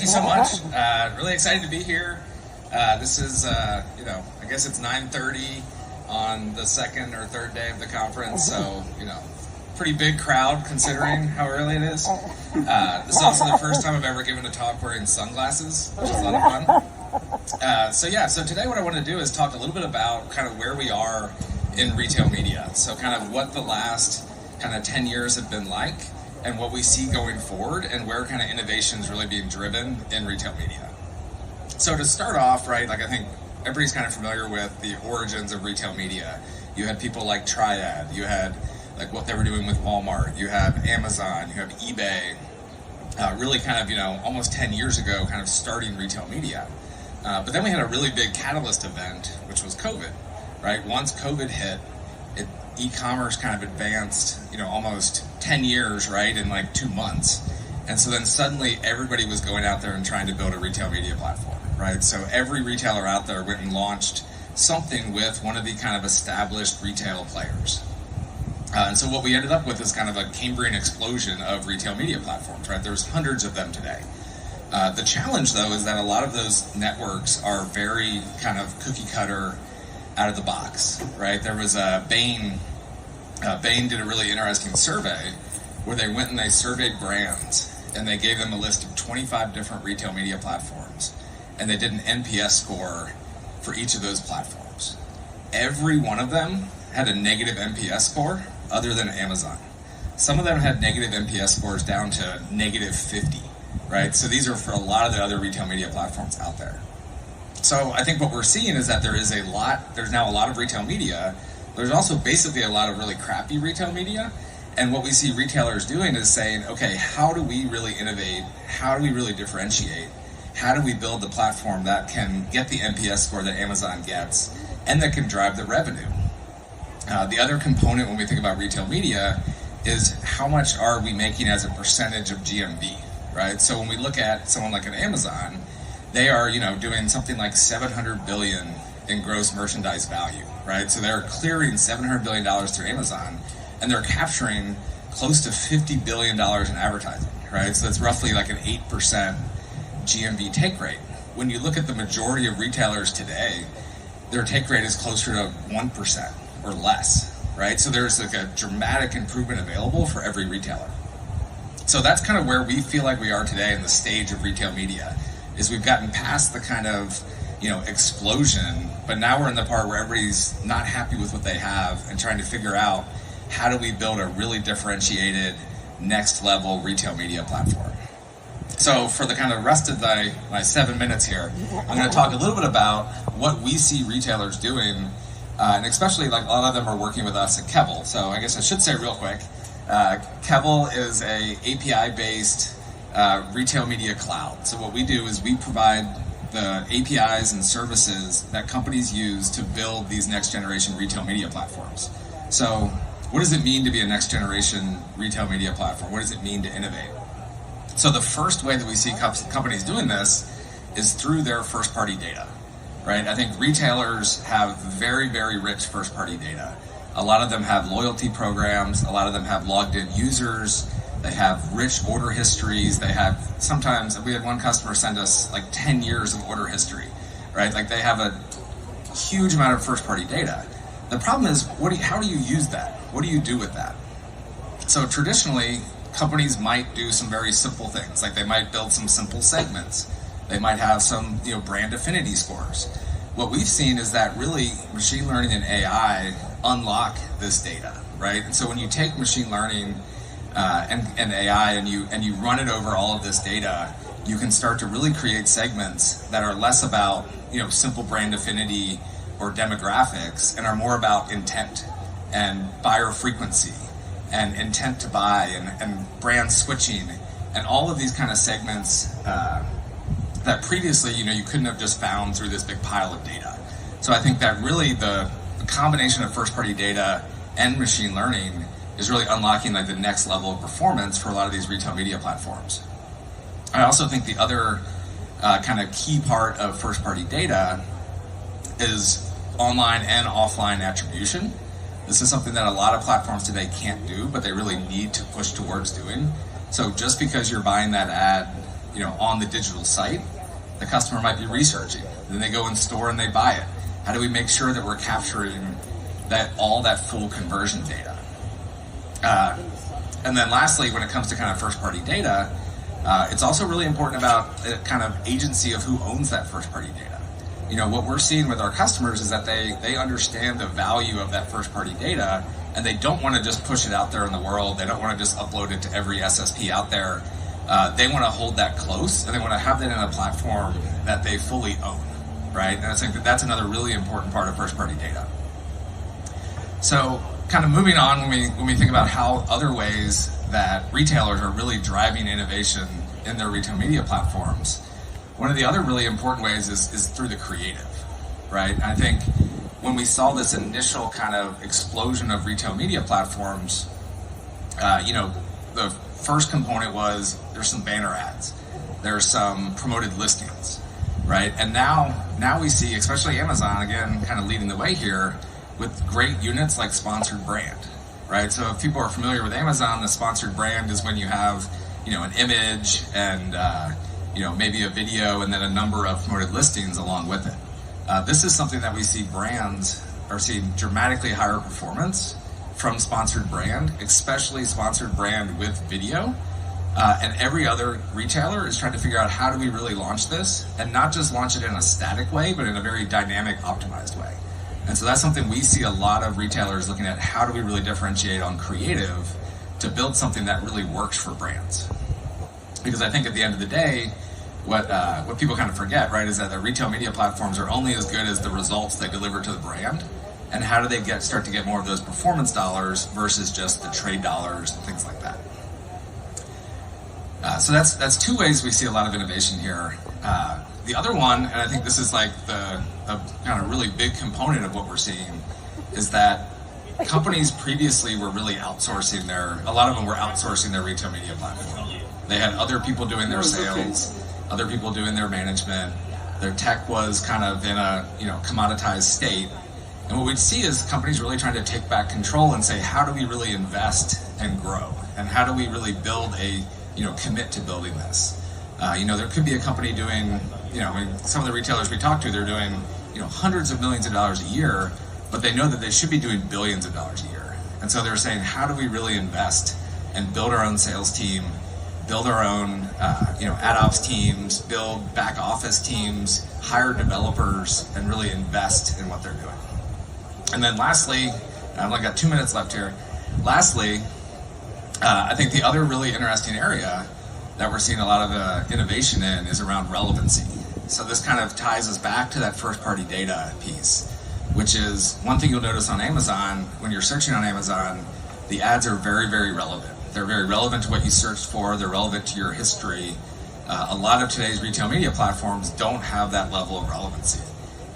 you so much. Really excited to be here. This is, I guess it's 9:30 on the second or third day of the conference, so, pretty big crowd considering how early it is. This is also the first time I've ever given a talk wearing sunglasses, which is a lot of fun. So today what I want to do is talk a little bit about kind of where we are in retail media. So kind of what the last kind of 10 years have been like, and what we see going forward, and where kind of innovation is really being driven in retail media. So to start off, right, I think everybody's kind of familiar with the origins of retail media. You had people like Triad, you had like what they were doing with Walmart, you have Amazon, you have eBay, really kind of, almost 10 years ago, kind of starting retail media. But then we had a really big catalyst event, which was COVID, right? Once COVID hit, e-commerce kind of advanced, almost 10 years, right, in like 2 months. And so then suddenly everybody was going out there and trying to build a retail media platform, right? So every retailer out there went and launched something with one of the kind of established retail players. And so what we ended up with is kind of a Cambrian explosion of retail media platforms, right? There's hundreds of them today. The challenge, though, is that a lot of those networks are very kind of cookie cutter, out of the box, right? There was Bain did a really interesting survey where they went and they surveyed brands and they gave them a list of 25 different retail media platforms, and they did an NPS score for each of those platforms. Every one of them had a negative NPS score other than Amazon. Some of them had negative NPS scores down to negative 50, right? So these are for a lot of the other retail media platforms out there. So I think what we're seeing is that there's now a lot of retail media. There's also basically a lot of really crappy retail media. And what we see retailers doing is saying, okay, how do we really innovate? How do we really differentiate? How do we build the platform that can get the NPS score that Amazon gets and that can drive the revenue? The other component when we think about retail media is how much are we making as a percentage of GMV, right? So when we look at someone like an Amazon, they are, doing something like $700 billion in gross merchandise value, right? So they're clearing $700 billion through Amazon, and they're capturing close to $50 billion in advertising, right? So that's roughly like an 8% GMV take rate. When you look at the majority of retailers today, their take rate is closer to 1% or less, right? So there's like a dramatic improvement available for every retailer. So that's kind of where we feel like we are today in the stage of retail media. Is we've gotten past the kind of, explosion, but now we're in the part where everybody's not happy with what they have and trying to figure out how do we build a really differentiated next level retail media platform. So for the kind of rest of my 7 minutes here, I'm going to talk a little bit about what we see retailers doing, and especially like a lot of them are working with us at Kevel. So I guess I should say real quick, Kevel is a API-based retail media cloud. So what we do is we provide the APIs and services that companies use to build these next generation retail media platforms. So what does it mean to be a next generation retail media platform? What does it mean to innovate? So the first way that we see companies doing this is through their first party data, right? I think retailers have very, very rich first party data. A lot of them have loyalty programs. A lot of them have logged in users. They have rich order histories. Sometimes we had one customer send us like 10 years of order history, right? Like they have a huge amount of first party data. The problem is, how do you use that? What do you do with that? So traditionally, companies might do some very simple things. Like they might build some simple segments. They might have some, brand affinity scores. What we've seen is that really machine learning and AI unlock this data, right? And so when you take machine learning and AI and you run it over all of this data, you can start to really create segments that are less about simple brand affinity or demographics and are more about intent and buyer frequency and intent to buy and brand switching and all of these kind of segments that previously you couldn't have just found through this big pile of data. So I think that really the combination of first party data and machine learning is really unlocking like the next level of performance for a lot of these retail media platforms. I also think the other kind of key part of first party data is online and offline attribution. This is something that a lot of platforms today can't do, but they really need to push towards doing. So just because you're buying that ad on the digital site, the customer might be researching. Then they go in store and they buy it. How do we make sure that we're capturing all that full conversion data? And then lastly, when it comes to kind of first-party data, it's also really important about the kind of agency of who owns that first-party data. What we're seeing with our customers is that they understand the value of that first-party data, and they don't want to just push it out there in the world. They don't want to just upload it to every SSP out there. They want to hold that close, and they want to have that in a platform that they fully own, right? And I think that's another really important part of first-party data. So kind of moving on, when we think about how other ways that retailers are really driving innovation in their retail media platforms, one of the other really important ways is through the creative, right? I think when we saw this initial kind of explosion of retail media platforms, the first component was there's some banner ads, there's some promoted listings, right? And now we see, especially Amazon, again, kind of leading the way here with great units like sponsored brand, right? So if people are familiar with Amazon, the sponsored brand is when you have, an image and, maybe a video and then a number of promoted listings along with it. This is something that we see brands are seeing dramatically higher performance from sponsored brand, especially sponsored brand with video. And every other retailer is trying to figure out how do we really launch this, and not just launch it in a static way, but in a very dynamic, optimized way. And so that's something we see a lot of retailers looking at. How do we really differentiate on creative to build something that really works for brands? Because I think at the end of the day, what people kind of forget, right, is that the retail media platforms are only as good as the results they deliver to the brand. And how do they start to get more of those performance dollars versus just the trade dollars and things like that? So that's two ways we see a lot of innovation here. The other one, and I think this is like a kind of really big component of what we're seeing, is that companies previously were really outsourcing a lot of them were outsourcing their retail media platform. They had other people doing their sales, other people doing their management. Their tech was kind of in a commoditized state. And what we'd see is companies really trying to take back control and say, how do we really invest and grow? And how do we really build commit to building this? There could be a company doing, some of the retailers we talk to, they're doing, hundreds of millions of dollars a year, but they know that they should be doing billions of dollars a year. And so they're saying, how do we really invest and build our own sales team, build our own, ad ops teams, build back office teams, hire developers, and really invest in what they're doing. And then lastly, I've only got 2 minutes left here. Lastly, I think the other really interesting area that we're seeing a lot of innovation in is around relevancy. So this kind of ties us back to that first-party data piece, which is one thing you'll notice on Amazon. When you're searching on Amazon, the ads are very, very relevant. They're very relevant to what you searched for. They're relevant to your history. A lot of today's retail media platforms don't have that level of relevancy.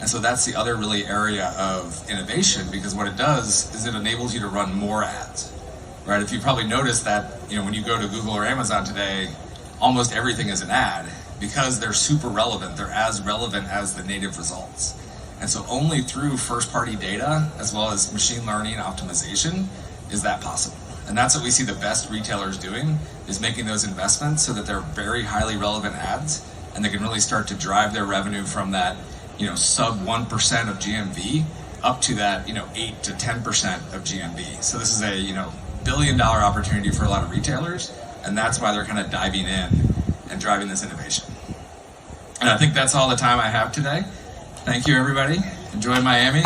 And so that's the other really area of innovation, because what it does is it enables you to run more ads, right? If you probably noticed that, when you go to Google or Amazon today, almost everything is an ad because they're super relevant. They're as relevant as the native results. And so only through first-party data, as well as machine learning optimization, is that possible. And that's what we see the best retailers doing, is making those investments so that they're very highly relevant ads, and they can really start to drive their revenue from that, sub 1% of GMV up to that, 8 to 10% of GMV. So this is a, $1 billion opportunity for a lot of retailers, and that's why they're kind of diving in and driving this innovation. And I think that's all the time I have today. Thank you, everybody. Enjoy Miami.